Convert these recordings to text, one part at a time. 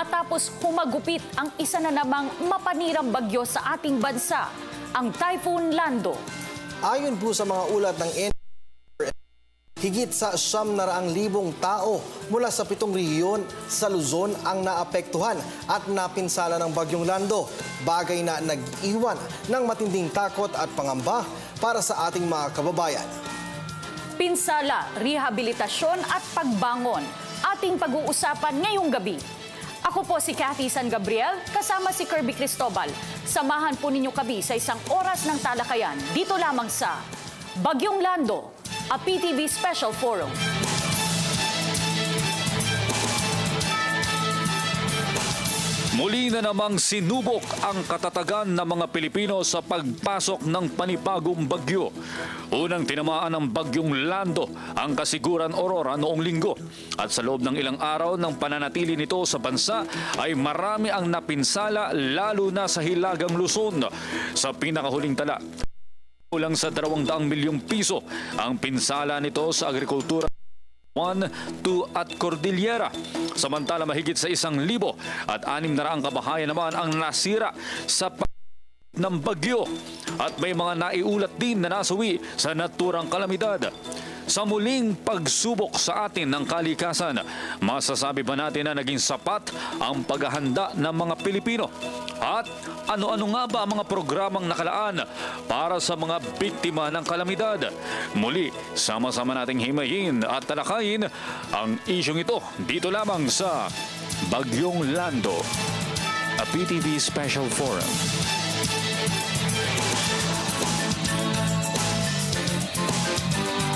matapos humagupit ang isa na namang mapanirang bagyo sa ating bansa, ang Typhoon Lando. Ayon po sa mga ulat ng higit sa 900,000 tao mula sa 7 rehiyon sa Luzon ang naapektuhan at napinsala ng bagyong Lando. Bagay na nag-iwan ng matinding takot at pangamba para sa ating mga kababayan. Pinsala, rehabilitasyon at pagbangon, ating pag-uusapan ngayong gabi. Ako po si Cathy San Gabriel, kasama si Kirby Cristobal. Samahan po ninyo kami sa isang oras ng talakayan dito lamang sa Bagyong Lando, a PTV Special Forum. Muli na namang sinubok ang katatagan ng mga Pilipino sa pagpasok ng panibagong bagyo. Unang tinamaan ng bagyong Lando ang Kasiguran Aurora noong linggo. At sa loob ng ilang araw ng pananatili nito sa bansa ay marami ang napinsala lalo na sa Hilagang Luzon. Sa pinakahuling tala, kulang sa 200 milyong piso ang pinsala nito sa agrikultura, 1, 2 at Cordillera. Samantala mahigit sa 1,000 at 600 kabahayan naman ang nasira sa ng bagyo at may mga naiulat din na nasawi sa naturang kalamidad. Sa muling pagsubok sa atin ng kalikasan, masasabi ba natin na naging sapat ang paghahanda ng mga Pilipino? At ano-ano nga ba ang mga programang nakalaan para sa mga biktima ng kalamidad? Muli, sama-sama nating himayin at talakayin ang isyong ito dito lamang sa Bagyong Lando, a PTV Special Forum.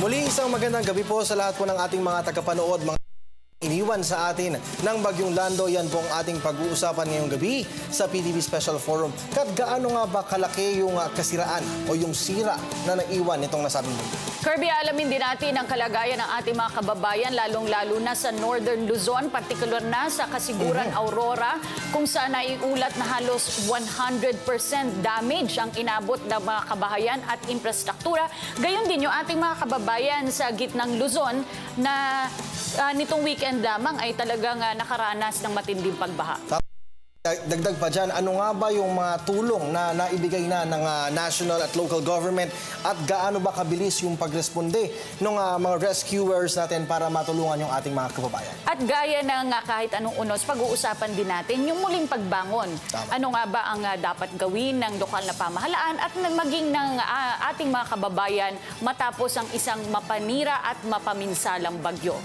Muli isang magandang gabi po sa lahat po ng ating mga tagapanood, mga iniwan sa atin ng Bagyong Lando. Yan po ang ating pag-uusapan ngayong gabi sa PTV Special Forum. Kat gaano nga ba kalaki yung kasiraan o yung sira na naiwan nitong nasabing bagyo? Kirby, alamin din natin ang kalagayan ng ating mga kababayan, lalong-lalo na sa Northern Luzon, partikular na sa Kasiguran Aurora, kung saan naiulat na halos 100% damage ang inabot ng mga kabahayan at infrastruktura. Gayon din yung ating mga kababayan sa gitnang Luzon na nitong weekend lamang ay talagang nakaranas ng matinding pagbaha. Dagdag pa dyan, ano nga ba yung mga tulong na naibigay na ng national at local government at gaano ba kabilis yung pagresponde ng mga rescuers natin para matulungan yung ating mga kababayan? At gaya ng kahit anong unos, pag-uusapan din natin yung muling pagbangon. Tama. Ano nga ba ang dapat gawin ng lokal na pamahalaan at maging ng ating mga kababayan matapos ang isang mapanira at mapaminsalang bagyo?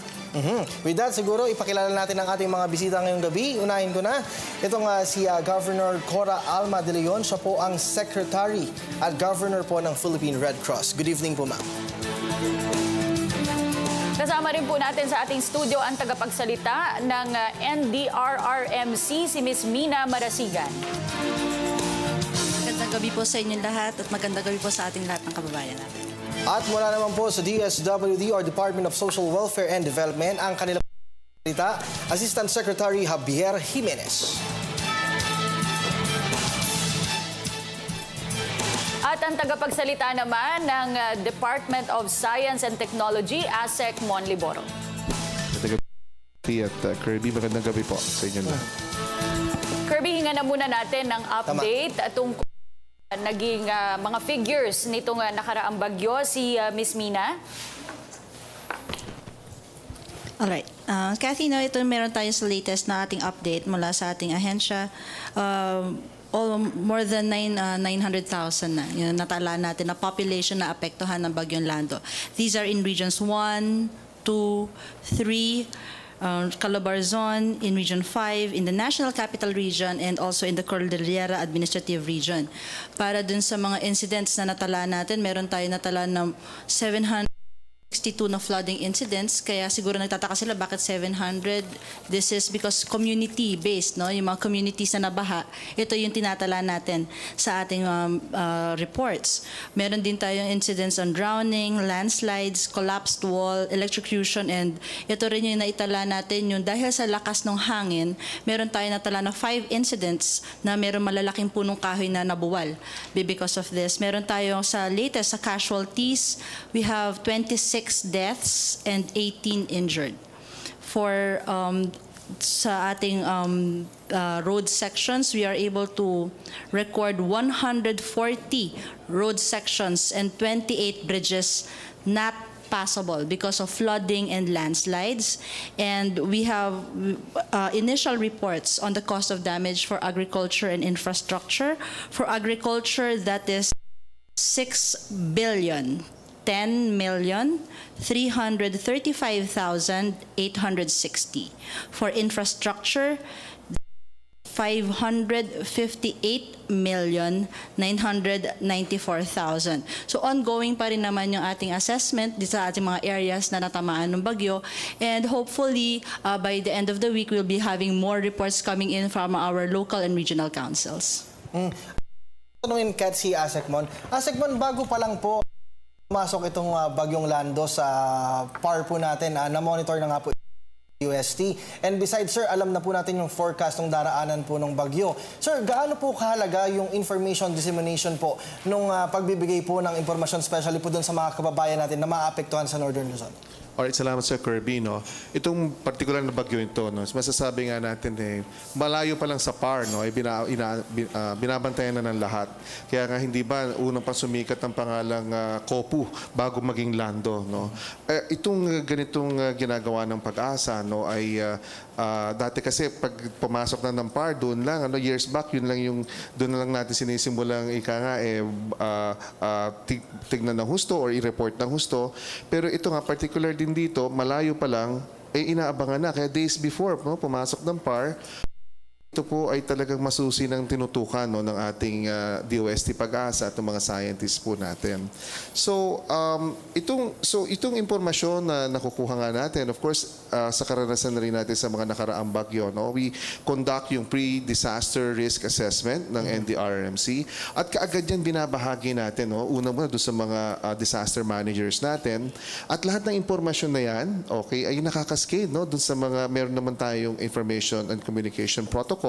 With that, siguro ipakilala natin ang ating mga bisita ngayong gabi. Unahin ko na, itong si Governor Cora Alma de Leon. Siya po ang Secretary at Governor po ng Philippine Red Cross. Good evening po, ma'am. Kasama rin po natin sa ating studio ang tagapagsalita ng NDRRMC, si Ms. Mina Marasigan. Magandang gabi po sa inyong lahat at magandang gabi po sa ating lahat ng kababayan natin. At mula naman po sa DSWD or Department of Social Welfare and Development, ang kanilang salita, Assistant Secretary Javier Jimenez. At ang tagapagsalita naman ng Department of Science and Technology, ASEC Mon Liboro. At Kirby, magandang gabi po sa inyo lahat. Kirby, hinga na muna natin ng update tungkol naging mga figures nitong nakaraang bagyo, si Ms. Mina. Alright. Cathy, ito meron tayo sa latest na ating update mula sa ating ahensya. More than 900,000 na yung natala natin na population na apektuhan ng Bagyong Lando. These are in regions 1, 2, 3, Calabarzon in Region 5, in the National Capital Region, and also in the Cordillera Administrative Region. Para dun sa mga incidents na natala natin, meron tayo natala ng 762 na flooding incidents, kaya siguro nagtataka sila bakit 700. This is because community-based, no? Yung mga communities na nabaha, ito yung tinatala natin sa ating reports. Meron din tayong incidents on drowning, landslides, collapsed wall, electrocution, and ito rin yung naitala natin yung dahil sa lakas ng hangin, meron tayo natala na 5 incidents na meron malalaking punong kahoy na nabuwal. Because of this, meron tayo sa latest, sa casualties, we have 26 deaths and 18 injured. For sa ating road sections, we are able to record 140 road sections and 28 bridges not passable because of flooding and landslides. And we have initial reports on the cost of damage for agriculture and infrastructure. For agriculture, that is 6,10,335,860. For infrastructure, 558,994,000. So ongoing pa rin naman yung ating assessment sa ating mga areas na natamaan ng bagyo. And hopefully, by the end of the week, we'll be having more reports coming in from our local and regional councils. Tanungin Kat si Asekmon. Asekmon, bago pa lang po masok itong bagyong Lando sa PAR po natin, na-monitor na nga po UST. And besides, sir, alam na po natin yung forecast ng daraanan po ng bagyo. Sir, gaano po kahalaga yung information dissemination po nung pagbibigay po ng impormasyon, especially po dun sa mga kababayan natin na maapektuhan sa Northern Luzon? Alright, salamat Sir Kirby. No? Itong particular na bagyo ito, no, masasabi nga natin malayo pa lang sa PAR, no, binabantayan na ng lahat. Kaya nga hindi ba unang pa sumikat ang pangalang Kopu bago maging Lando. No? Itong ganitong ginagawa ng Pag-asa, no, ay dati kasi pag pumasok na ng PAR, doon lang, years back, yun lang yung, doon na lang natin sinisimulang tignan ng husto or i-report ng husto. Pero ito nga, particular din dito, malayo pa lang, inaabangan na. Kaya days before, no, pumasok ng PAR, ito po ay talagang masusi ng tinutukan, no, ng ating DOST Pag-asa at ng mga scientists po natin. So, itong impormasyon na nakukuha nga natin, of course, sa karanasan na rin natin sa mga nakaraang bagyo, no, we conduct yung pre-disaster risk assessment ng NDRRMC at kaagad yan binabahagi natin. No, una muna doon sa mga disaster managers natin. At lahat ng impormasyon na yan, okay, ay nakakaskade, no, doon sa mga, meron naman tayong information and communication protocol,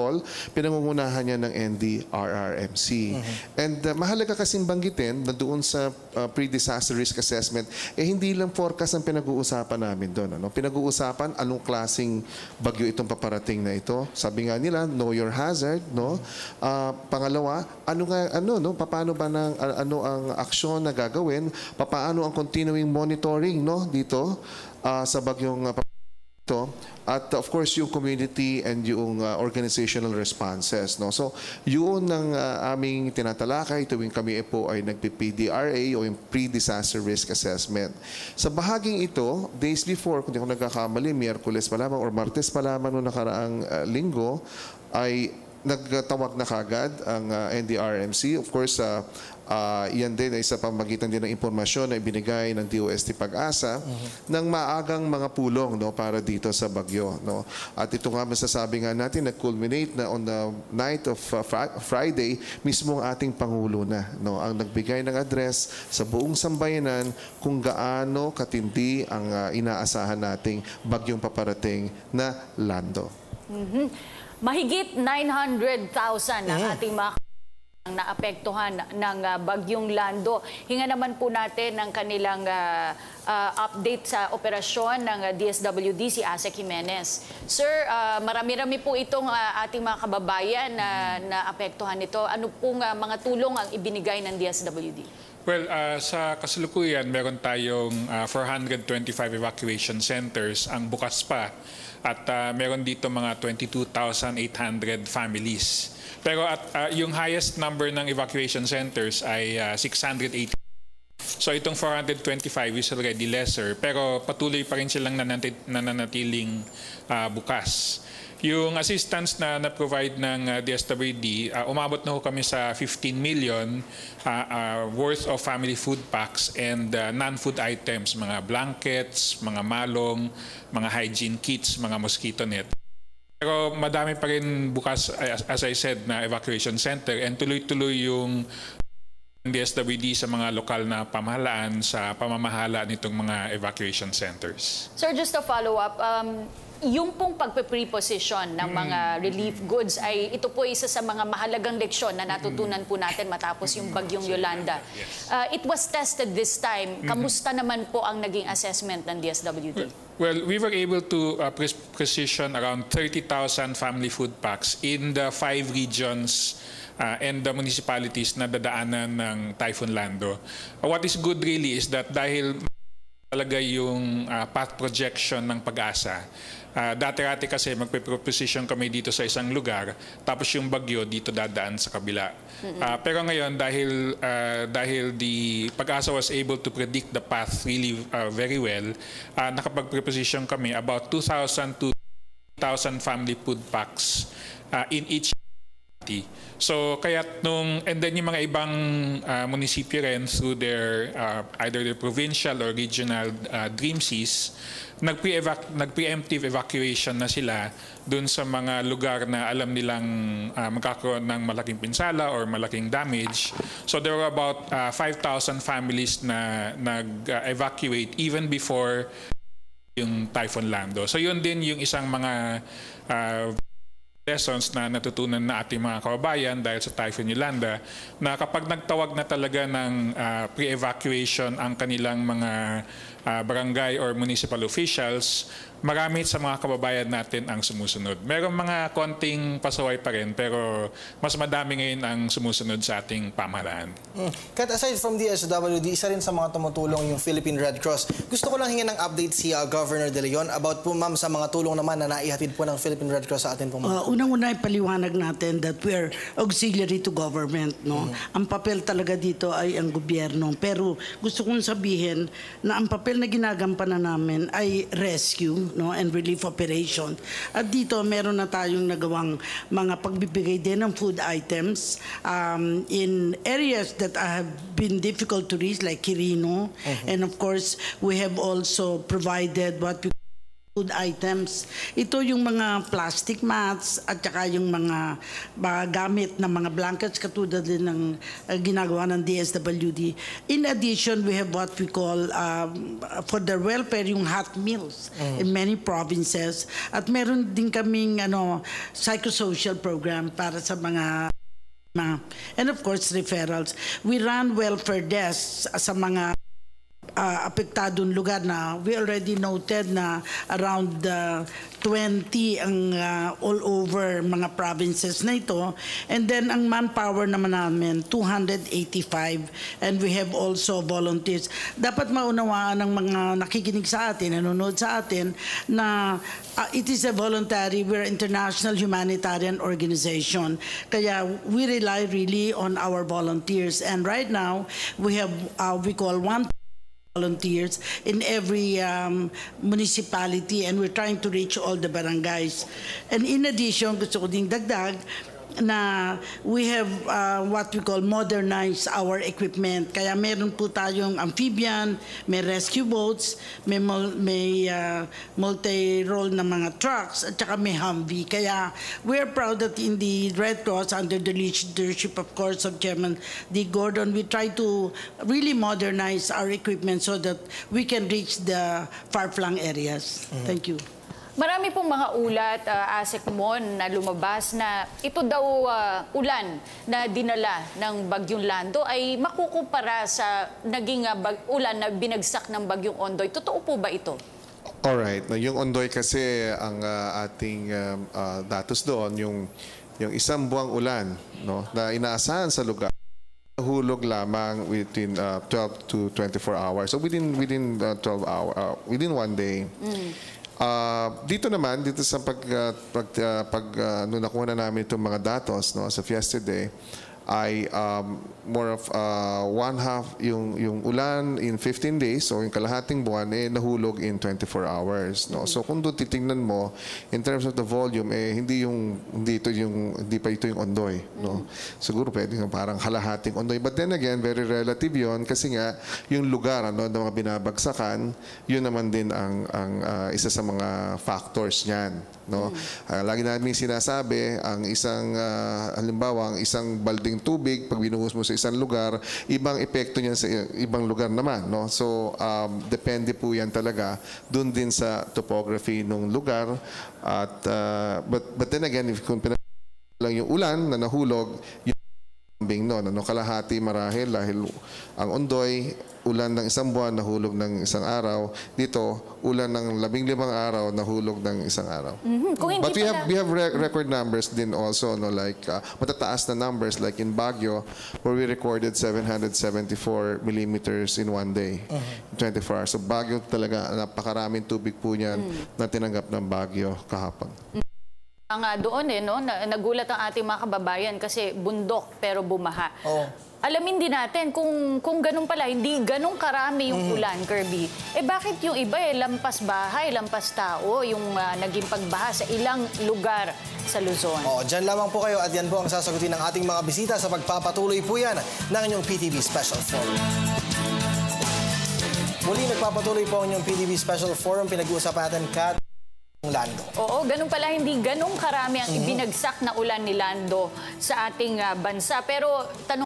pinangungunahan niya ng NDRRMC. And mahalaga kasing banggitin na doon sa pre-disaster risk assessment, hindi lang forecast ang pinag-uusapan namin doon. Ano? Pinag-uusapan anong klaseng bagyo itong paparating na ito. Sabi nga nila, know your hazard. No? Pangalawa, paano ba ano ang aksyon na gagawin? Paano ang continuing monitoring, no, dito sa bagyong at of course yung community and yung organizational responses, no. So yun ang aming tinatalakay tuwing kami po ay nagpi-PDRA o yung pre-disaster risk assessment. Sa bahaging ito, days before, kung di ako nagkakamali, Miyerkules pa lamang or Martes pa lamang noong nakaraang linggo, ay nagtawag na kagad ang NDRRMC. Of course, yan din ay sa pamagitan din ng impormasyon na ibinigay ng DOST Pag-asa ng maagang mga pulong, no, para dito sa bagyo. No? At ito nga masasabi nga natin na culminate na on the night of Friday, mismo ang ating Pangulo na, no, ang nagbigay ng address sa buong sambayanan kung gaano katindi ang inaasahan nating bagyong paparating na Lando. Mahigit 900,000 ang ating mga ang naapektuhan ng bagyong Lando. Hinga naman po natin ng kanilang update sa operasyon ng DSWD, si Asek Jimenez. Sir, marami-rami po itong ating mga kababayan na naapektuhan nito. Ano pong mga tulong ang ibinigay ng DSWD? Well, sa kasalukuyan, meron tayong 425 evacuation centers ang bukas pa. At meron dito mga 22,800 families. Pero yung highest number ng evacuation centers ay 680. So itong 425 is already lesser. Pero patuloy pa rin silang nananatiling bukas. Yung assistance na na-provide ng DSWD, umabot na ho kami sa 15 million worth of family food packs and non-food items, mga blankets, mga malong, mga hygiene kits, mga mosquito net. Pero madami pa rin bukas, as I said, na evacuation center and tuloy-tuloy yung DSWD sa mga lokal na pamahalaan sa pamamahala nitong mga evacuation centers. Sir, just to follow up, yung pong pagpe-preposition ng mga relief goods ay ito po isa sa mga mahalagang leksyon na natutunan po natin matapos yung bagyong Yolanda. It was tested this time. Kamusta naman po ang naging assessment ng DSWD? Well, we were able to precision around 30,000 family food packs in the 5 regions and the municipalities na dadaanan ng Typhoon Lando. What is good really is that dahil talaga yung path projection ng Pag-asa, dati-rati kasi magpe-proposition kami dito sa isang lugar, tapos yung bagyo dito dadaan sa kabila. Pero ngayon, dahil the Pag-asa was able to predict the path really very well, nakapag-proposition kami about 2,000 to 3,000 family food packs in each city. So kaya and then yung mga ibang munisipyo rin through their either their provincial or regional DREAMSES, nag-preemptive evacuation na sila dun sa mga lugar na alam nilang magkakaroon ng malaking pinsala or malaking damage. So there were about 5,000 families na nag-evacuate even before yung Typhoon Lando. So yun din yung isang mga lessons na natutunan na ating mga kababayan dahil sa Typhoon Yolanda, na kapag nagtawag na talaga ng pre-evacuation ang kanilang mga barangay or municipal officials, marami sa mga kababayan natin ang sumusunod. Merong mga konting pasaway pa rin, pero mas madami ngayon ang sumusunod sa ating pamahalaan. Kat, aside from the SWD, isa rin sa mga tumutulong yung Philippine Red Cross. Gusto ko lang hingin ng update si Governor De Leon about po, ma'am, sa mga tulong naman na naihatid po ng Philippine Red Cross sa atin po, ma'am. Unang-una ipaliwanag natin that we are auxiliary to government. No? Ang papel talaga dito ay ang gobyerno. Pero gusto kong sabihin na ang papel na ginagampanan namin ay rescue, no, and relief operation. At dito meron na tayong nagawang mga pagbibigay din ng food items in areas that have been difficult to reach like Quirino. And of course, we have also provided what we food items. Ito yung mga plastic mats at saka yung mga gamit na mga blankets katulad din ng ginagawa ng DSWD. In addition, we have what we call for the welfare yung hot meals in many provinces. At meron din kaming psychosocial program para sa mga and of course referrals. We run welfare desks sa mga apektadong lugar na we already noted na around 20 ang all over mga provinces na ito. And then ang manpower naman namin 285, and we have also volunteers. Dapat maunawaan ng mga nakikinig sa atin, nanonood sa atin na it is a voluntary, we're international humanitarian organization. Kaya we rely really on our volunteers, and right now we have we call volunteers in every municipality, and we're trying to reach all the barangays. And in addition, gusto ko ding dagdag na we have what we call modernize our equipment. Kaya meron po tayong amphibian, may rescue boats, may multi-role na mga trucks, at saka may Humvee. Kaya we're proud that in the Red Cross, under the leadership, of course, of Chairman D. Gordon, we try to really modernize our equipment so that we can reach the far-flung areas. Thank you. Marami pong mga ulat, Asek Mon, na lumabas na ito daw ulan na dinala ng Bagyong Lando ay makukumpara sa naging ulan na binagsak ng Bagyong Ondoy. Totoo po ba ito? Alright. Yung Ondoy kasi ang ating datos doon, yung isang buwang ulan, no, na inaasahan sa lugar, hulog lamang within 12 to 24 hours. So within 12 hours, within one day. Dito naman, dito sa nakuha na namin itong mga datos, no, sa Fiesta Day, ay more of one half yung ulan in 15 days, so yung kalahating buwan nahulog in 24 hours, no. So kung doon titingnan mo in terms of the volume, hindi pa ito yung Ondoy, no. Siguro pwedeng parang kalahating Ondoy, but then again very relative yon kasi nga yung lugar ng mga binabagsakan, yun naman din ang isa sa mga factors niyan, no. Lagi namin sinasabi ang isang halimbawa ang isang balding tubig, pag binuhos mo sa isang lugar, ibang epekto niyan sa ibang lugar naman, no? So, depende po yan talaga dun din sa topography ng lugar. At, but then again, if kung lang yung ulan na nahulog, yung kalahati marahil dahil ang Ondoy ulan ng isang buwan, nahulog ng isang araw. Dito, ulan ng 15 araw, nahulog ng isang araw. Kung hindi But pala- we have record numbers din also, no, like matataas na numbers like in Baguio where we recorded 774 millimeters in one day, 24 hours. So Baguio talaga, napakaraming tubig po niyan na tinanggap ng Baguio kahapon. Nga doon no, nagulat ang ating mga kababayan kasi bundok pero bumaha. Oo. Alamin din natin kung ganun pala, hindi ganun karami yung ulan, Kirby. Bakit yung iba lampas bahay, lampas tao, yung naging pagbaha sa ilang lugar sa Luzon? Dyan lamang po kayo at yan po ang sasagutin ng ating mga bisita sa pagpapatuloy po yan ng inyong PTV Special Forum. Muli, nagpapatuloy po ang inyong PTV Special Forum. Pinag-uusapan natin Lando. Oo, ganun pala, hindi ganun karami ang ibinagsak na ulan ni Lando sa ating bansa. Pero tanong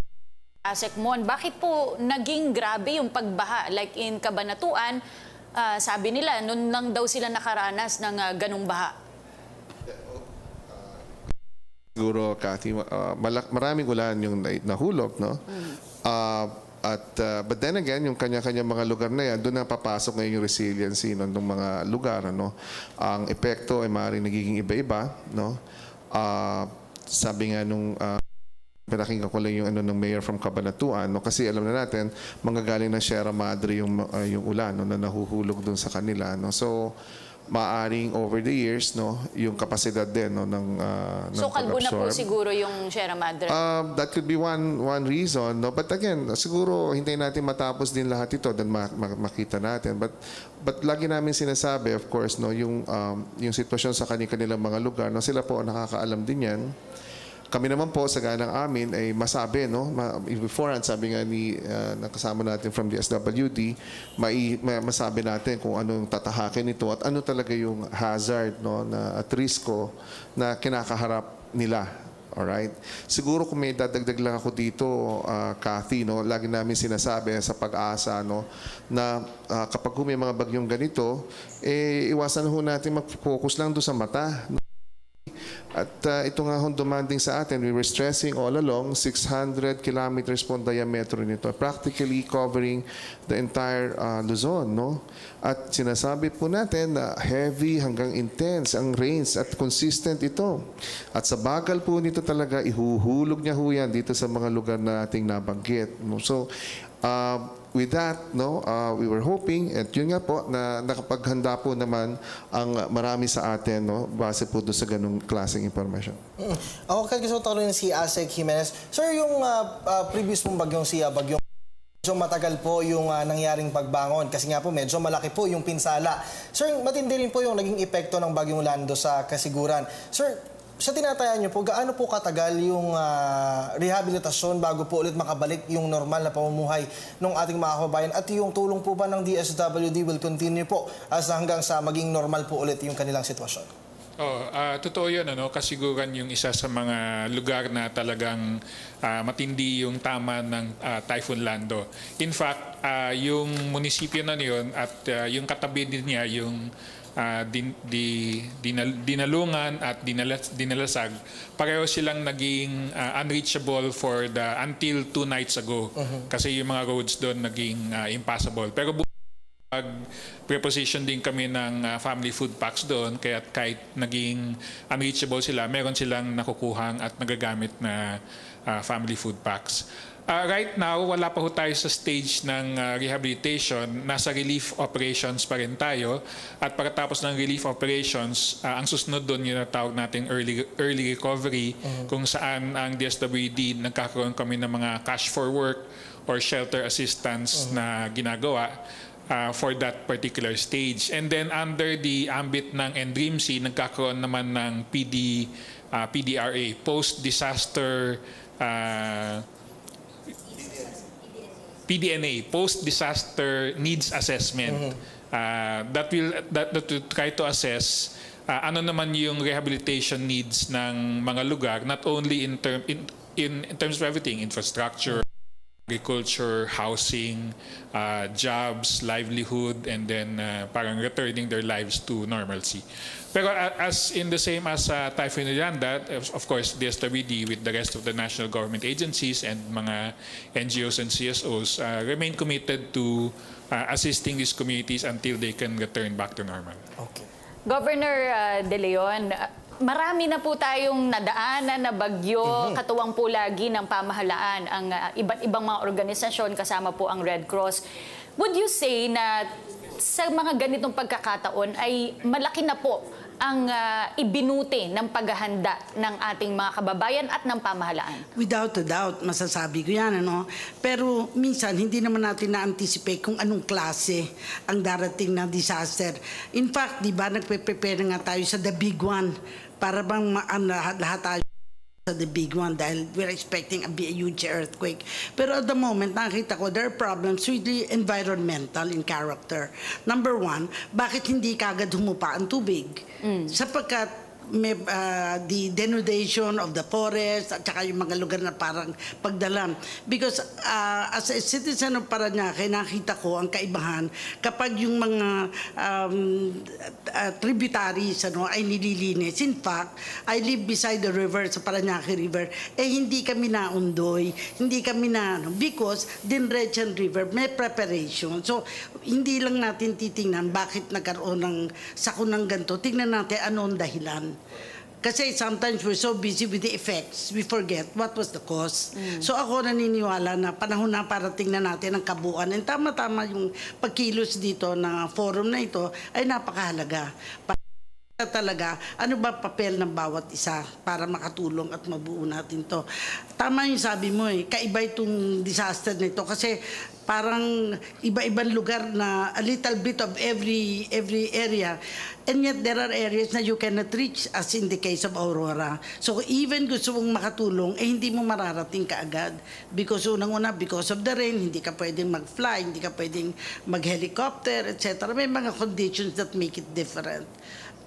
Asek Mon, bakit po naging grabe yung pagbaha? Like in Cabanatuan, sabi nila, noon lang daw sila nakaranas ng ganung baha. Siguro, Cathy, maraming ulan yung nahulog, no? But then again, yung kanya-kanya mga lugar na yan, doon na papasok ngayon yung resiliency ng mga lugar. Ano? Ang epekto ay maaaring nagiging iba-iba. No? Sabi nga nung pinakinggan ko lang yung ng mayor from Cabanatuan, no? Kasi alam na natin, manggagaling ng Sierra Madre yung ulan, no? Na nahuhulog doon sa kanila. No? So, maaring over the years, no, yung kapasidad din, no, ng So kalbo na po pag-absorb. siguro yung Sierra Madre? That could be one reason, no. But again, siguro hintayin natin matapos din lahat ito dan makita natin. But lagi namin sinasabi, of course, no, yung sitwasyon sa kanilang mga lugar, no, sila po ang nakakaalam din yan. Kami naman po sa ganang amin ay masabi, no, beforehand, sabi nga ni nakasama natin from the SWD, masabi natin kung anong tatahakin ito at ano talaga yung hazard, no, na at risko na kinakaharap nila. Alright? Siguro kung may dadagdag lang ako dito, Cathy, no, lagi namin sinasabi sa Pag-asa, no, na kapag may mga bagyong ganito, iwasan ho natin mag-focus lang doon sa mata. At ito nga hong demanding sa atin, we were stressing all along, 600 kilometers po ang diameter nito, practically covering the entire Luzon. No? At sinasabi po natin na heavy hanggang intense ang rains at consistent ito. At sa bagal po nito talaga, ihuhulog niya ho yan dito sa mga lugar na ating nabanggit. No? So, with that, no, we were hoping, at yun nga po, na nakapaghanda po naman ang marami sa atin, no, base po doon sa ganung klaseng information. Ako gusto ko tanongin si Asek Jimenez. Sir, yung previous mong bagyong bagyong medyo matagal po yung nangyaring pagbangon kasi nga po medyo malaki po yung pinsala. Sir, matindi rin po yung naging epekto ng bagyong Lando sa kasiguran. Sir, sa tinatayaan niyo po, gaano po katagal yung rehabilitasyon bago po ulit makabalik yung normal na pamumuhay ng ating mga kababayan? At yung tulong po ba ng DSWD will continue po hanggang sa maging normal po ulit yung kanilang sitwasyon? Totoo yun, ano? Kasiguran yung isa sa mga lugar na talagang matindi yung tama ng Typhoon Lando. In fact, yung munisipyo na yun at yung katabi din niya, yung Dinalungan at Dinalasag, pareho silang naging unreachable for until 2 nights ago. Kasi yung mga roads doon naging impassable. Pero preposition din kami ng family food packs doon, kaya kahit naging unreachable sila, meron silang nakukuhang at nagagamit na family food packs. Right now, wala pa ho tayo sa stage ng rehabilitation. Nasa relief operations pa rin tayo. At pagkatapos ng relief operations, ang susunod doon yung tawag natin early recovery, kung saan ang DSWD nagkakaroon kami ng mga cash for work or shelter assistance na ginagawa for that particular stage. And then under the ambit ng NDRIMC, nagkakaroon naman ng PDRA, Post-Disaster PDNA, Post-Disaster Needs Assessment, that will try to assess ano naman yung rehabilitation needs ng mga lugar, not only in terms of everything, infrastructure, agriculture, housing, jobs, livelihood, and then parang returning their lives to normalcy. Pero as in the same as Typhoon Yolanda, of course, DSWD with the rest of the national government agencies and mga NGOs and CSOs remain committed to assisting these communities until they can return back to normal. Okay. Governor De Leon, marami na po tayong nadaanan na bagyo, katuwang po lagi ng pamahalaan ang iba't ibang mga organisasyon, kasama po ang Red Cross. Would you say na sa mga ganitong pagkakataon ay malaki na po ang ibinuti ng paghahanda ng ating mga kababayan at ng pamahalaan? Without a doubt, masasabi ko yan, ano? Pero minsan, hindi naman natin na-anticipate kung anong klase ang darating na disaster. In fact, di ba, nagpe-prepare nga tayo sa the big one para bang lahat tayo sa the big one dahil we're expecting a huge earthquake. Pero at the moment, nakita ko, there are problems really environmental in character. Number one, bakit hindi kagad humupa ang tubig? Sapagkat may the denudation of the forest at saka yung mga lugar na parang pagdalam. Because as a citizen of Parañaque, nakita ko ang kaibahan kapag yung mga tributaries ay nililinis. In fact, I live beside the river, sa Parañaque River, hindi kami naundoy, hindi kami because Dinrechan River may preparation. So, hindi lang natin titingnan bakit nagkaroon ng sakunang ganito. Tingnan natin ano ang dahilan. Kasi sometimes we're so busy with the effects, we forget what was the cause. So ako naniniwala na panahon na para tingnan natin ang kabuuan. And tama-tama yung pagkilos dito na forum na ito ay napakahalaga. Talaga, ano ba papel ng bawat isa para makatulong at mabuo natin to. Tama yung sabi mo kaiba itong disaster nito kasi parang iba-ibang lugar na a little bit of every area, and yet there are areas na you cannot reach as in the case of Aurora. So even gusto mong makatulong, hindi mo mararating kaagad because unang-una, because of the rain, hindi ka pwedeng mag-fly, hindi ka pwedeng mag-helicopter, etc. May mga conditions that make it different.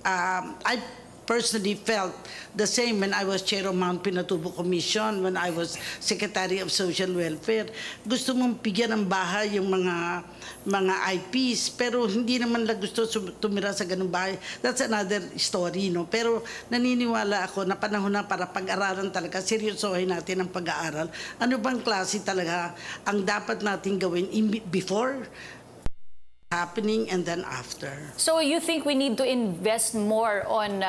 I personally felt the same when I was chair of Mount Pinatubo Commission, when I was Secretary of Social Welfare. Gusto mong bigyan ng bahay yung mga IPs, pero hindi naman lang gusto tumira sa ganung bahay. That's another story, no? Pero naniniwala ako na panahon na para pag-aralan talaga, seryosohin natin ang pag-aaral. Ano bang klase talaga ang dapat natin gawin before, happening, and then after. So you think we need to invest more on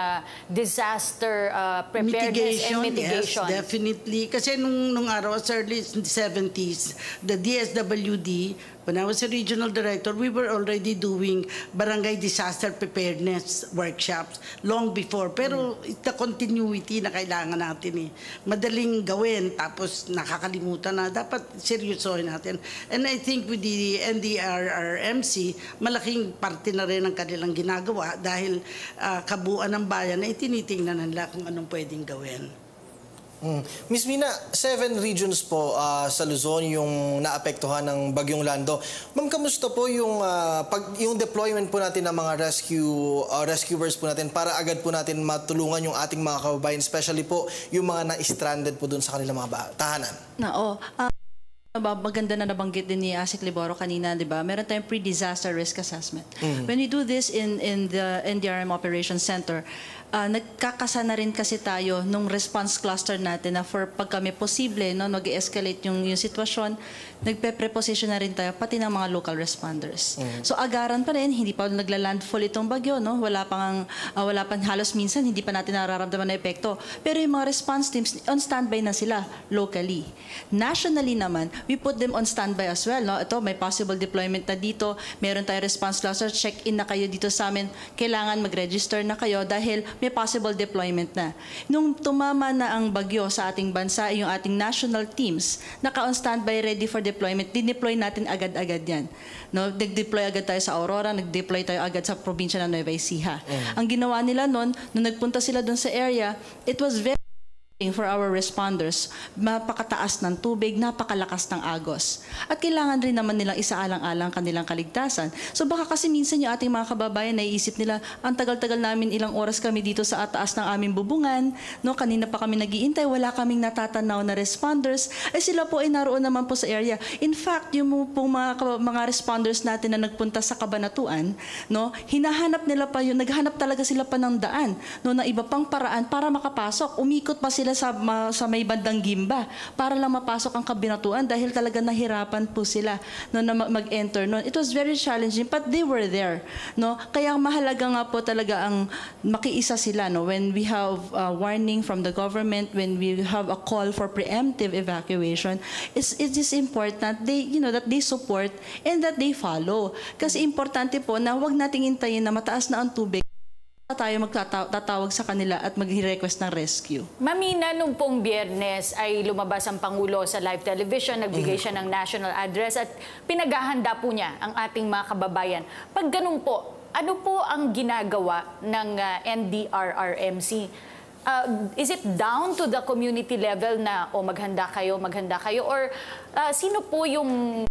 disaster preparedness and mitigation? Yes, definitely. Kasi nung araw, as early as the 70s, the DSWD, when I was a regional director, we were already doing barangay disaster preparedness workshops long before. Pero the continuity na kailangan natin madaling gawin, tapos nakakalimutan na. Dapat seryosohin natin. And I think with the NDRRMC, malaking parte na rin ang kanilang ginagawa dahil kabuuan ng bayan ay tinitingnan nila kung anong pwedeng gawin. Miss Mina, 7 regions po sa Luzon yung naapektuhan ng Bagyong Lando. Ma'am, kamusta po yung deployment po natin ng mga rescuers po natin para agad po natin matulungan yung ating mga kababayan, especially po yung mga na-stranded po dun sa kanilang mga tahanan? Maganda na nabanggit din ni Asik Liboro kanina, di ba? Meron tayong pre-disaster risk assessment. When we do this in the NDRM Operations Center, nagkakasa na rin kasi tayo nung response cluster natin na for pag kami posible, nag-escalate yung sitwasyon, nagpe-preposition na rin tayo, pati ng mga local responders. So agaran pa rin, hindi pa nagla-landfall itong bagyo, wala pang halos minsan, hindi pa natin nararamdaman na epekto. Pero yung mga response teams, on standby na sila locally. Nationally naman, we put them on standby as well. Ito, may possible deployment na dito, meron tayong response cluster, check-in na kayo dito sa amin, kailangan mag-register na kayo dahil may possible deployment na. Nung tumama na ang bagyo sa ating bansa, yung ating national teams, naka-on standby ready for deployment, dineploy natin agad-agad yan. Nag-deploy agad tayo sa Aurora, nag-deploy tayo agad sa probinsya ng Nueva Ecija. Ang ginawa nila noon, nung nagpunta sila doon sa area, it was very for our responders, napakataas ng tubig, napakalakas ng agos. At kailangan rin naman nilang isaalang-alang kanilang kaligtasan. So baka kasi minsan yung ating mga kababayan naiisip nila, ang tagal-tagal namin, ilang oras kami dito sa taas ng aming bubungan, no, kanina pa kami nag-iintay, wala kaming natatanaw na responders, sila po ay naroon naman po sa area. In fact, yung pong mga responders natin na nagpunta sa Cabanatuan, no, hinahanap nila pa yun, naghanap talaga sila pa ng daan, no, na iba pang paraan para makapasok. Umikot pa sila sa may bandang Gimba para lang mapasok ang Cabanatuan dahil talaga nahirapan po sila no, na mag-enter. No. It was very challenging but they were there. No. Kaya mahalaga nga po talaga ang makiisa sila no, when we have warning from the government, when we have a call for preemptive evacuation, it is important that they support and that they follow. Kasi importante po na huwag nating hintayin na mataas na ang tubig tayo magtatawag sa kanila at mag-request ng rescue. Mamina, nung pong Biyernes ay lumabas ang Pangulo sa live television, nagbigay siya ng national address at pinaghahanda po niya ang ating mga kababayan. Pag ganun po, ano po ang ginagawa ng NDRRMC? Is it down to the community level na maghanda kayo, or sino po yung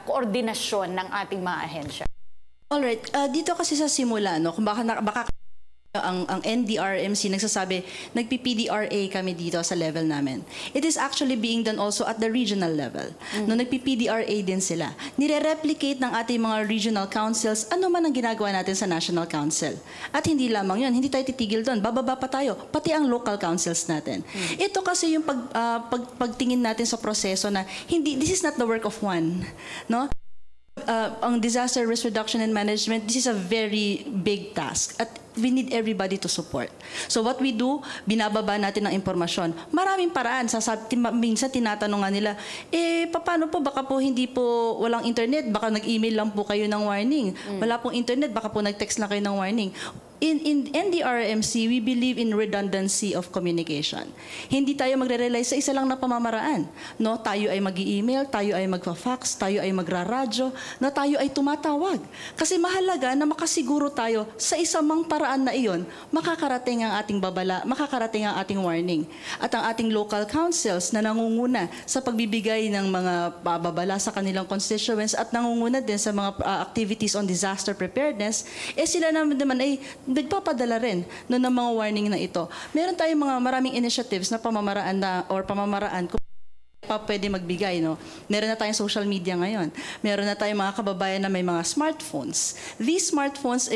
koordinasyon ng ating mga ahensya? Alright, dito kasi sa simula, no, kung baka ang NDRMC nagsasabi, nagpi-PDRA kami dito sa level namin. It is actually being done also at the regional level. No, nagpi-PDRA din sila. Nire-replicate ng ating mga regional councils ano man ang ginagawa natin sa National Council. At hindi lamang yun, hindi tayo titigil doon. Bababa pa tayo, pati ang local councils natin. Ito kasi yung pagtingin natin sa proseso na this is not the work of one. No? Ang disaster risk reduction and management, this is a very big task at we need everybody to support. So what we do, binababa natin ng impormasyon. Maraming paraan. Minsan tinatanong nga nila, paano po, baka po hindi po walang internet, baka nag-email lang po kayo ng warning. Wala pong internet, baka po nag-text lang kayo ng warning. In NDRRMC, we believe in redundancy of communication. Hindi tayo magre-rely sa isa lang na pamamaraan. No, tayo ay mag-i-email, tayo ay magfa-fax, tayo ay magra-radyo, na tayo ay tumatawag. Kasi mahalaga na makasiguro tayo sa isa mang paraan na iyon, makakarating ang ating babala, makakarating ang ating warning. At ang ating local councils na nangunguna sa pagbibigay ng mga babala sa kanilang constituents at nangunguna din sa mga activities on disaster preparedness, sila naman ay nagpapadala rin ng mga warning na ito. Meron tayong maraming initiatives na pamamaraan kung pa pwede magbigay. No? Meron na tayong social media ngayon. Meron na tayong mga kababayan na may mga smartphones. These smartphones,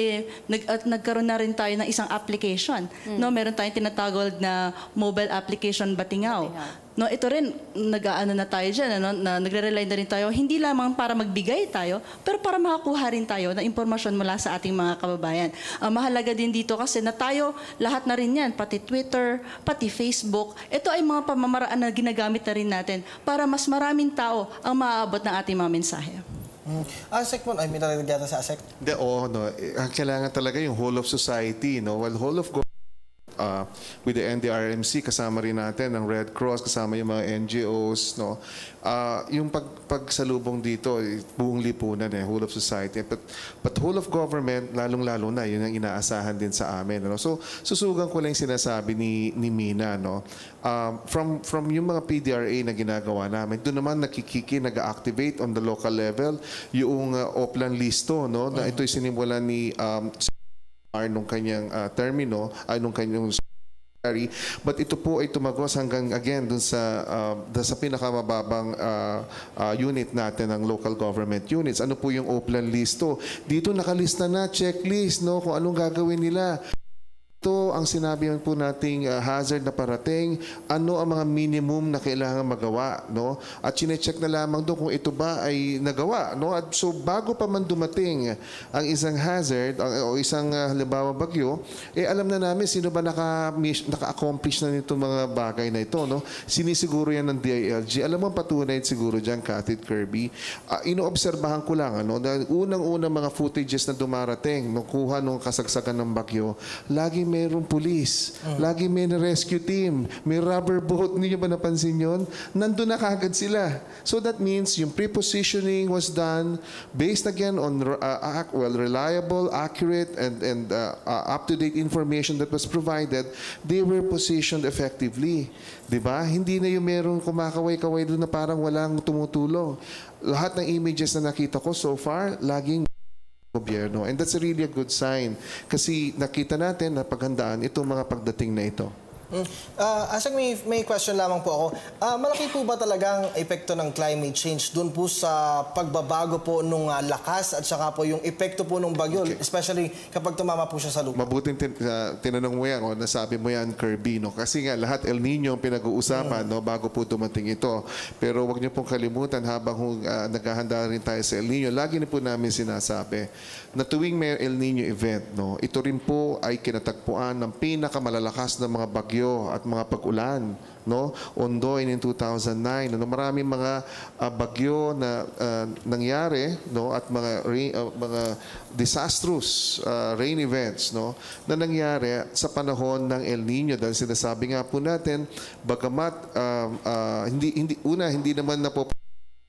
nagkaroon na rin tayo ng isang application. No? Meron tayong tinatawag na mobile application Batingaw. No, ito rin, nag-aano na tayo dyan, na nagre-rely na rin tayo, hindi lamang para magbigay tayo, pero para makakuha rin tayo ng impormasyon mula sa ating mga kababayan. Mahalaga din dito kasi na tayo, lahat na rin yan, pati Twitter, pati Facebook, ito ay mga pamamaraan na ginagamit na rin natin para mas maraming tao ang maaabot ng ating mga mensahe. ASEC mo, ay may narinig yata sa ASEC? Kailangan talaga yung whole of society, no? Well, whole of with the NDRRMC, kasama rin natin ang Red Cross, kasama yung mga NGOs, no? Yung pagsalubong dito, buong lipunan, whole of society. But whole of government, lalong-lalo na, yun ang inaasahan din sa amin. No? So, susugan ko lang yung sinasabi ni Mina, no? From yung mga PDRA na ginagawa namin, doon naman nag-activate on the local level yung Oplan Listo, no? Na ito'y sinimulan ni nung kanyang termino, nung kanyang but ito po ay tumagos hanggang again dun sa pinakamababang unit natin ng local government units. Ano po yung Oplan Listo? Dito nakalista na checklist, no, kung anong gagawin nila. Ito ang sinabi po nating hazard na parating, ano ang mga minimum na kailangan magawa, no? At chine-check na lamang doon kung ito ba ay nagawa, no? At so bago pa man dumating ang isang hazard o isang halimbawa bagyo, alam na namin sino ba naka-accomplish na nito mga bagay na ito, no? Sinisiguro yan ng DILG. Alam mo patunay siguro diyan, Kathy Kirby. Inoobserbahan ko lang, ano, unang-unang mga footages na dumarating, no, kuha nung kasagsagan ng bagyo, laging laging mayroong pulis, laging may rescue team, may rubber boat. Hindi nyo ba napansin yun? Nandun na kagad sila. So that means yung pre-positioning was done based again on reliable, accurate, and up-to-date information that was provided. They were positioned effectively. Diba? Hindi na yung merong kumakaway-kaway doon na parang walang tumutulong. Lahat ng images na nakita ko so far, laging gobyerno. And that's really a good sign. Kasi nakita natin na paghandaan itong mga pagdating na ito. Asang may question lamang po ako. Malaki po ba talagang epekto ng climate change dun po sa pagbabago po nung lakas at saka po yung epekto po ng bagyo, especially kapag tumama po siya sa lupa? Mabuting tinanong mo yan o nasabi mo yan, Kirby. No? Kasi nga lahat El Nino ang pinag-uusapan no, bago po dumating ito. Pero wag niyo pong kalimutan habang naghahanda rin tayo sa El Nino, lagi na po namin sinasabi na tuwing may El Nino event, no, ito rin po ay kinatagpuan ng pinakamalalakas na mga bagyo at mga pag-ulan, no? Ondoy in 2009, no? Maraming mga bagyo na nangyari, no? At mga disastrous rain events, no? Na nangyari sa panahon ng El Nino. Dahil sinasabi nga po natin, bagamat hindi naman na po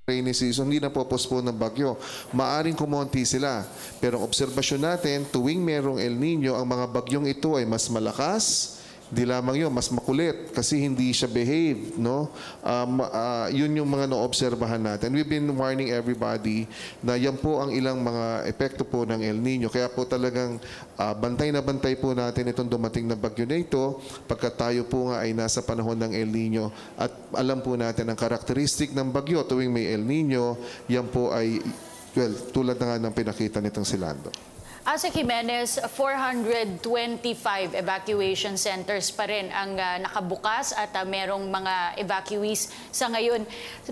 rainy season, hindi na po-postpone ng bagyo. Maaring kumonti sila. Pero ang obserbasyon natin, tuwing merong El Nino, ang mga bagyong ito ay mas malakas. Di lamang yun, mas makulit kasi hindi siya behave, no? Yun yung mga naobserbahan natin. We've been warning everybody na yan po ang ilang mga epekto po ng El Nino. Kaya po talagang bantay na bantay po natin itong dumating na bagyo na ito pagka tayo po nga ay nasa panahon ng El Nino. At alam po natin ang karakteristik ng bagyo tuwing may El Nino, yan po ay, well, tulad na nga ng pinakita nitong si Lando. Asa Jimenez, 425 evacuation centers pa rin ang nakabukas at merong mga evacuees sa ngayon.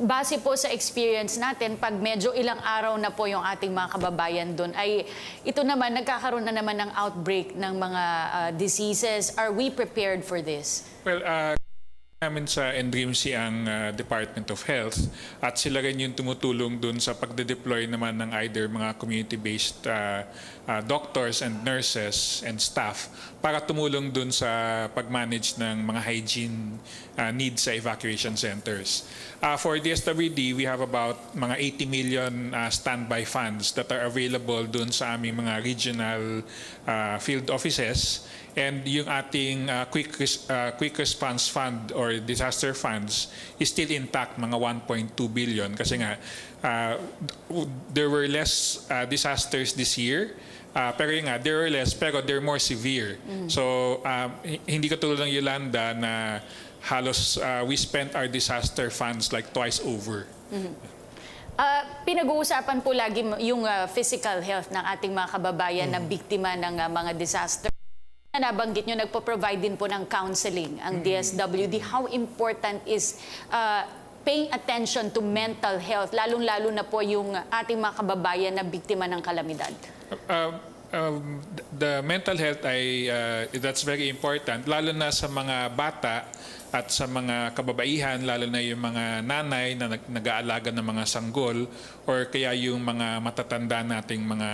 Base po sa experience natin, pag medyo ilang araw na po yung ating mga kababayan doon, ay ito naman, nagkakaroon na naman ng outbreak ng mga diseases. Are we prepared for this? Well, namin sa NDRIMC ang Department of Health at sila rin yung tumutulong dun sa pagde-deploy naman ng either mga community-based doctors and nurses and staff para tumulong dun sa pag-manage ng mga hygiene needs sa evacuation centers. For DSWD, we have about mga 80 million standby funds that are available dun sa aming mga regional field offices. And yung ating quick response fund or disaster funds is still intact, mga 1.2 billion. Kasi nga, there were less disasters this year. Pero yun nga, there were less, pero they're more severe. So, hindi katulad ng Yolanda na halos we spent our disaster funds like twice over. Pinag-uusapan po lagi yung physical health ng ating mga kababayan na biktima ng mga disaster. Nabanggit nyo, nagpo-provide din po ng counseling ang DSWD. How important is paying attention to mental health, lalong-lalo na po yung ating mga kababayan na biktima ng kalamidad? The mental health ay that's very important, lalo na sa mga bata at sa mga kababaihan, lalo na yung mga nanay na nag-aalaga ng mga sanggol or kaya yung mga matatanda nating mga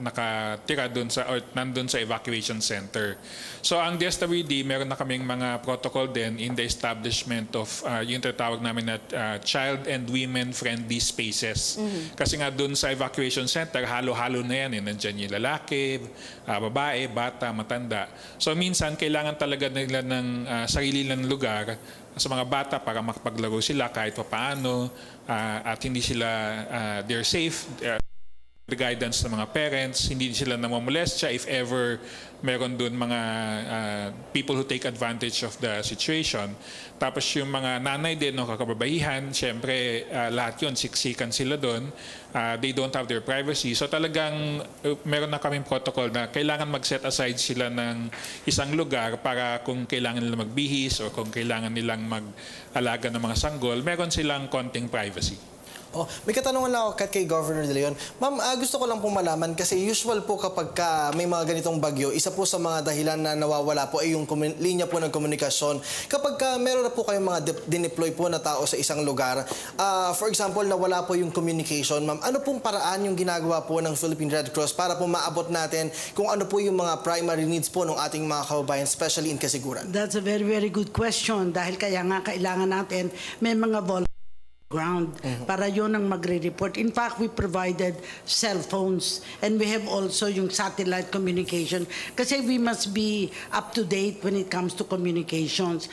nakatira doon sa or nandun sa evacuation center. So ang DSWD, meron na kaming mga protocol din in the establishment of yung tinatawag namin na child and women friendly spaces. Kasi nga doon sa evacuation center, halo-halo na yan. Nandiyan yung lalaki, babae, bata, matanda. So minsan kailangan talaga nila ng sarili ng lugar sa mga bata para makapaglaro sila kahit paano at hindi sila they're safe. The guidance ng mga parents, hindi sila namamolestya if ever meron doon mga people who take advantage of the situation. Tapos yung mga nanay din o kakababaihan, syempre lahat yun, siksikan sila doon. They don't have their privacy. So talagang meron na kaming protocol na kailangan mag-set aside sila ng isang lugar para kung kailangan nila magbihis o kung kailangan nilang mag-alaga ng mga sanggol, meron silang konting privacy. Oh, may katanungan lang ako kay Governor De Leon. Ma'am, gusto ko lang pong malaman kasi usual po kapag may mga ganitong bagyo, isa po sa mga dahilan na nawawala po ay yung linya po ng komunikasyon. Kapag meron na po kayong mga dineploy po na tao sa isang lugar, for example, nawala po yung communication, ma'am, ano pong paraan yung ginagawa po ng Philippine Red Cross para po maabot natin kung ano po yung mga primary needs po ng ating mga kababayan, especially in Kasiguran? That's a very, very good question dahil kaya nga kailangan natin may mga ground para yun ang magre-report. In fact, we provided cell phones and we have also yung satellite communication kasi we must be up to date when it comes to communications.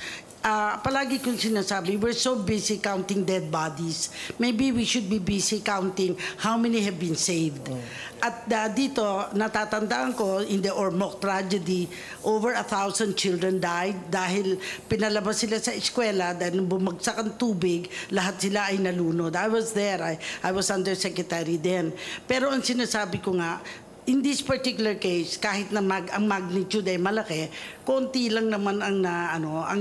Palagi kong sinasabi, we're so busy counting dead bodies. Maybe we should be busy counting how many have been saved. At dito, natatandaan ko, in the Ormoc tragedy, over 1,000 children died dahil pinalabas sila sa eskwela dahil bumagsak ang tubig, lahat sila ay nalunod. I was there. I was undersecretary then. Pero ang sinasabi ko nga, in this particular case, kahit na ang magnitude ay malaki, konti lang naman ang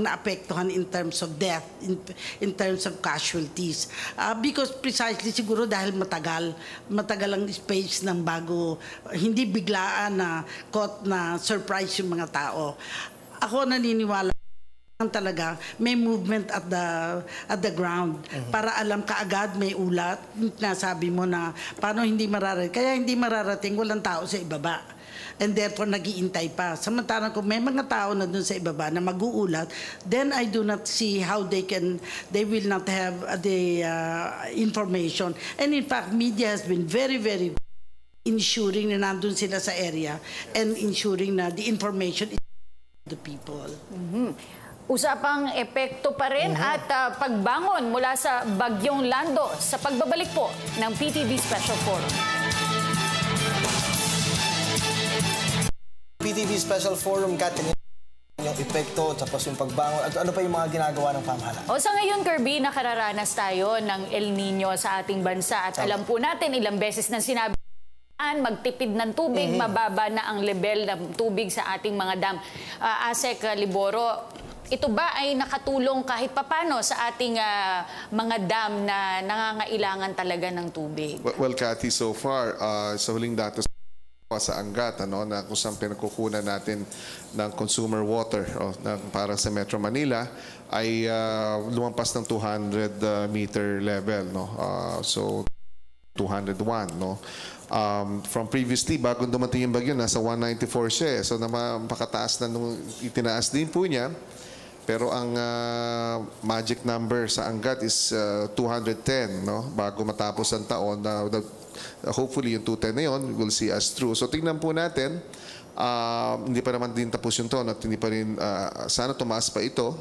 naapektuhan in terms of death, in terms of casualties. Because precisely siguro dahil matagal ang space ng bago, hindi biglaan na caught na surprise yung mga tao. Ako naniniwala talaga may movement at the ground para alam kaagad may ulat na sabi mo na paano hindi mararating, kaya hindi mararating, walang tao sa ibaba and therefore nag-iintay pa. Samantalang kung may mga tao na dun sa ibaba na mag-uulat, then I do not see how they will not have the information. And in fact, media has been very, very ensuring na nandun sila sa area and ensuring na the information is to the people. Usapang epekto pa rin at pagbangon mula sa Bagyong Lando sa pagbabalik po ng PTV Special Forum. PTV Special Forum, Catherine, yung epekto, tapos yung pagbangon, at ano pa yung mga ginagawa ng pamahalaan? Sa ngayon, Kirby, nakararanas tayo ng El Nino sa ating bansa at alam po natin ilang beses na sinabi magtipid ng tubig, mababa na ang level ng tubig sa ating mga dam. Asek Liboro, ito ba ay nakatulong kahit papano sa ating mga dam na nangangailangan talaga ng tubig? Well, Cathy, so far, sa huling datos sa Angat, na kung saan pinagkukunan natin ng consumer water para sa Metro Manila, ay lumampas ng 200 meter level. So, 201. From previously, bago dumating yung bagyo, nasa 194 siya. So, napakataas na nung itinaas din po niya. Pero ang magic number sa Angat is 210, bago matapos ang taon. Hopefully yung 210 na yun, we'll see us through. So tingnan po natin, hindi pa naman din tapos yung taon at hindi pa rin, sana tumaas pa ito,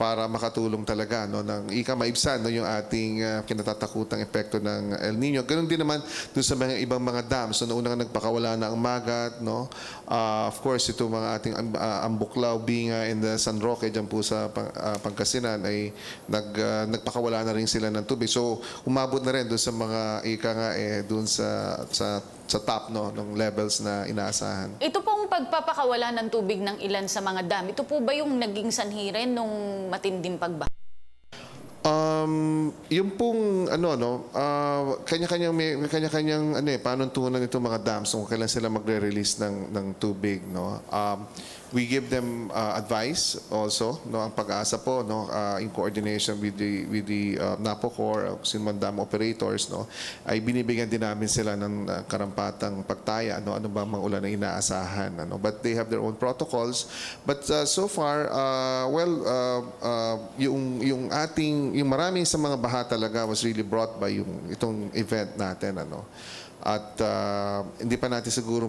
para makatulong talaga ng maibsan yung ating kinatatakutang epekto ng El Nino. Ganun din naman dun sa mga ibang mga dams. So naunang nagpakawala na ang Magat, of course ito mga ating Ambuklaw, Binga, and San Roque dyan po sa Pangasinan ay nagpakawala na rin sila ng tubig. So umabot na rin dun sa mga dun sa top ng levels na inaasahan. Ito pong pagpapakawala ng tubig ng ilan sa mga dam, ito po ba yung naging sanhi rin nung matinding pagbaha? Yung pong kanya-kanyang panuntunan itong mga dams kung kailan sila magre-release ng tubig, we give them advice also, ang Pag-asa po, in coordination with the NAPOCOR, Sinman Dam operators, ay binibigyan din namin sila ng karampatang pagtaya, ano ba mga ulan na inaasahan, but they have their own protocols. But so far, yung maraming sa mga baha talaga was really brought by itong event natin, at hindi pa natin siguro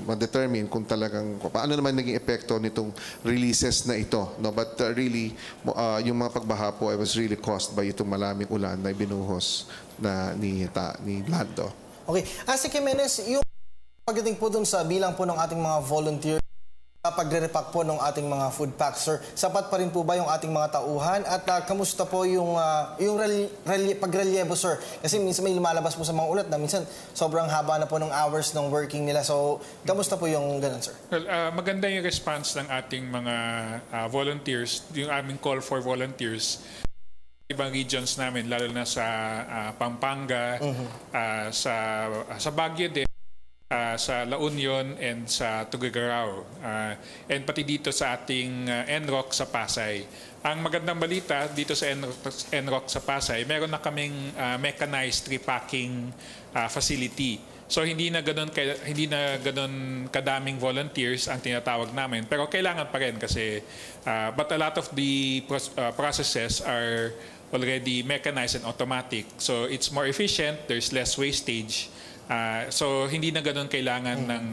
ma-determine kung talagang paano naman naging epekto nitong releases na ito, but really yung mga pagbaha po was really caused by itong maraming ulan na ibinuhos na ni Lando. Okay, Asik Jimenez, yung pagdating po dun sa bilang po ng ating mga volunteer pagre-repack po ng ating mga food packs, sir, sapat pa rin po ba yung ating mga tauhan? At kamusta po yung pagrelyebo, sir? Kasi minsan may lumalabas po sa mga ulat na minsan sobrang haba na po ng hours ng working nila. So, kamusta po yung ganun, sir? Well, maganda yung response ng ating mga volunteers, yung aming call for volunteers. ibang regions namin, lalo na sa Pampanga, sa Baguio din, sa La Union and sa Tuguegarao, and pati dito sa ating NROC sa Pasay. Ang magandang balita dito sa NROC sa Pasay, meron na kaming mechanized repacking facility. So hindi na ganun kadaming volunteers ang tinatawag namin, pero kailangan pa rin kasi but a lot of the processes are already mechanized and automatic. So it's more efficient, there's less wastage. So hindi na ganun kailangan ng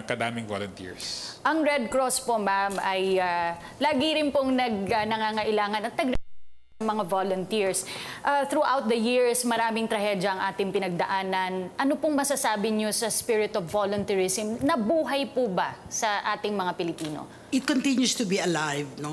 kadaming volunteers. Ang Red Cross po, ma'am, ay lagi rin pong nangangailangan at mga volunteers. Throughout the years, maraming trahedya ang ating pinagdaanan. Ano pong masasabi niyo sa spirit of volunteerism? Nabuhay po ba sa ating mga Pilipino? It continues to be alive, no?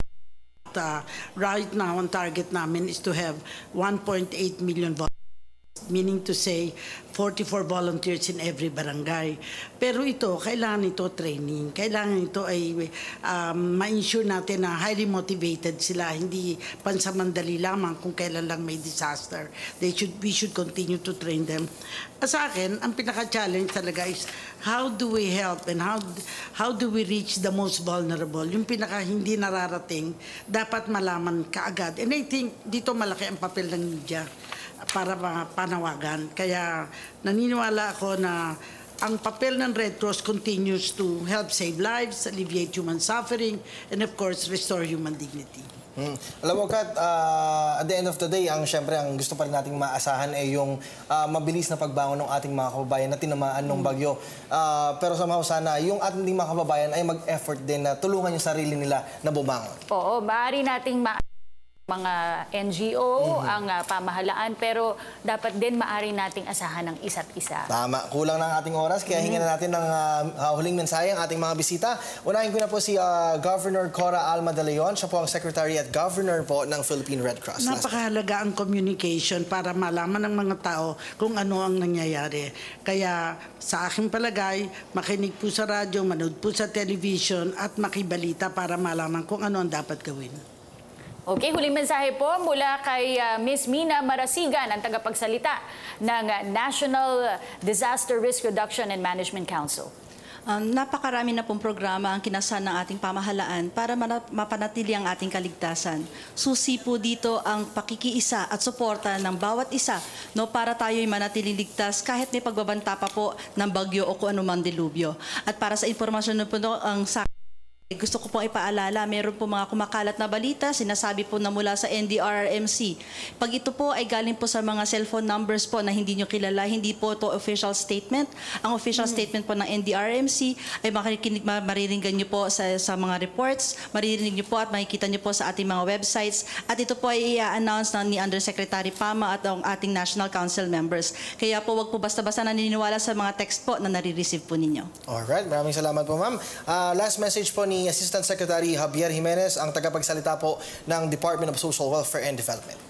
Right now, ang target namin is to have 1.8 million volunteers, meaning to say 44 volunteers in every barangay. Pero ito, kailangan ito training. Kailangan ito ay ma-ensure natin na highly motivated sila, hindi pansamandali lamang kung kailan lang may disaster. We should continue to train them. Sa akin, ang pinaka-challenge talaga is how do we help and how do we reach the most vulnerable? Yung pinaka hindi nararating, dapat malaman kaagad. And I think dito malaki ang papel ng media para panawagan. Kaya naniniwala ako na ang papel ng Red Cross continues to help save lives, alleviate human suffering, and of course, restore human dignity. Alam mo, Kat, at the end of the day, syempre, ang gusto pa rin nating maasahan ay yung mabilis na pagbangon ng ating mga kababayan na tinamaan ng bagyo. Pero somehow sana, yung ating mga kababayan ay mag-effort din na tulungan yung sarili nila na bumangon. Oo, maaari nating mga NGO, ang pamahalaan, pero dapat din maaari nating asahan ng isa't isa. Tama. Kulang na ang ating oras, kaya hingin na natin ng huling mensahe ang ating mga bisita. Unahin ko na po si Governor Cora Alma de Leon. Siya po ang Secretary at Governor po ng Philippine Red Cross. Napakahalaga ang communication para malaman ng mga tao kung ano ang nangyayari. Kaya sa aking palagay, makinig po sa radyo, manood po sa television at makibalita para malaman kung ano ang dapat gawin. Okay, huling mensahe po mula kay Ms. Mina Marasigan, ang tagapagsalita ng National Disaster Risk Reduction and Management Council. Napakarami na pong programa ang kinasal ng ating pamahalaan para mapanatili ang ating kaligtasan. Susi po dito ang pakikiisa at suporta ng bawat isa, no, para tayo'y manatiling ligtas kahit may pagbabanta pa po ng bagyo o kung anumang dilubyo. At para sa impormasyon na po ang gusto ko pong ipaalala, meron po mga kumakalat na balita, sinasabi po na mula sa NDRRMC. Pag ito po ay galing po sa mga cellphone numbers po na hindi nyo kilala, hindi po ito official statement. Ang official statement po ng NDRRMC ay mariringgan nyo po sa mga reports, maririnig nyo po at makikita nyo po sa ating mga websites. At ito po ay i-announce ni Undersecretary Pama at ang ating National Council members. Kaya po wag po basta-basta naniniwala sa mga text po na nare-receive po ninyo. Alright, maraming salamat po, ma'am. Last message po ni Assistant Secretary Javier Jimenez, ang tagapagsalita po ng Department of Social Welfare and Development.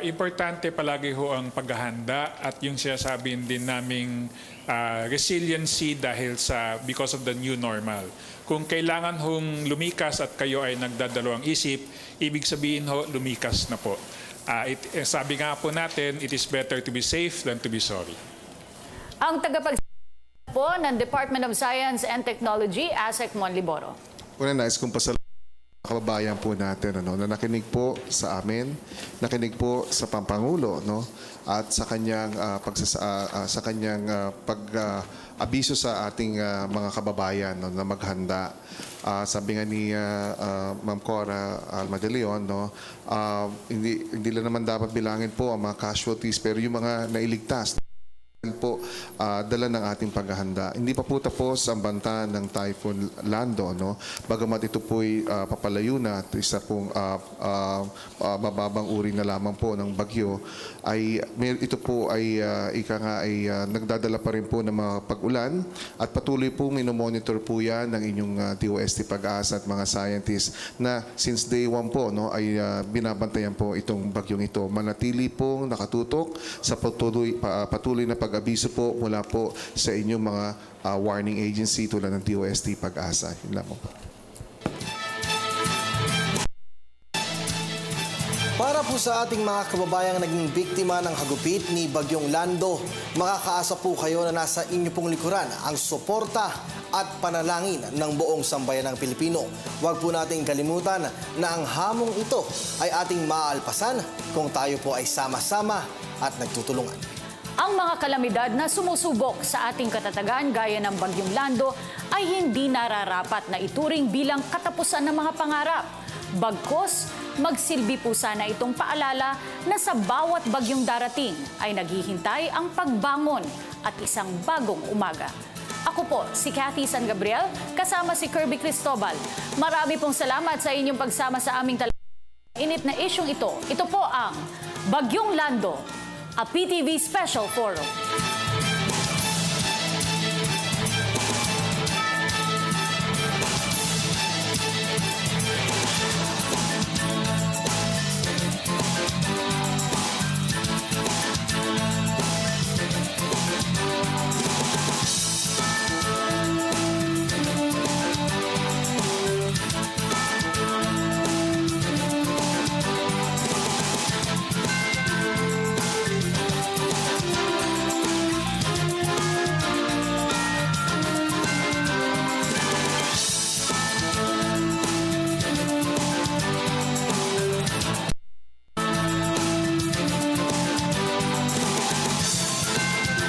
Importante palagi ho ang paghahanda at yung sinasabi din naming resiliency because of the new normal. Kung kailangan hong lumikas at kayo ay nagdadalawang isip, ibig sabihin ho, lumikas na po. Sabi nga po natin, it is better to be safe than to be sorry. Ang tagapagsalita po ng Department of Science and Technology, Asec Monliboro. Una, nais kong pasalamat kababayan po natin na nakinig po sa amin, nakinig po sa Pampangulo, at sa kanyang pag-abiso sa ating mga kababayan na maghanda. Sabi nga ni Ma'am Cora Alma de Leon, hindi lang naman dapat bilangin po ang mga casualties, pero yung mga nailigtas po dala ng ating paghahanda. Hindi pa po tapos ang banta ng Typhoon Lando, bagamat ito po'y papalayo na at isa pong mababang uri na lamang po ng bagyo, ito po ay nagdadala pa rin po ng mga pag-ulan at patuloy pong minomonitor po yan ng inyong DOST Pag-asa at mga scientists na since day 1 po ay binabantayan po itong bagyong ito. Manatili pong nakatutok sa patuloy na pag-abiso po mula po sa inyong mga warning agency tulad ng DOST Pag-asa. Yun lamang po. Para po sa ating mga kababayang naging biktima ng hagupit ni Bagyong Lando, makakaasa po kayo na nasa inyo pong likuran ang suporta at panalangin ng buong sambayan ng Pilipino. Huwag po nating kalimutan na ang hamong ito ay ating maaalpasan kung tayo po ay sama-sama at nagtutulungan. Ang mga kalamidad na sumusubok sa ating katatagan gaya ng Bagyong Lando ay hindi nararapat na ituring bilang katapusan ng mga pangarap. Bagkus, magsilbi po sana itong paalala na sa bawat bagyong darating ay naghihintay ang pagbangon at isang bagong umaga. Ako po, si Cathy San Gabriel, kasama si Kirby Cristobal. Marami pong salamat sa inyong pagsama sa aming init na isyong ito. Ito po ang Bagyong Lando, a PTV Special Forum.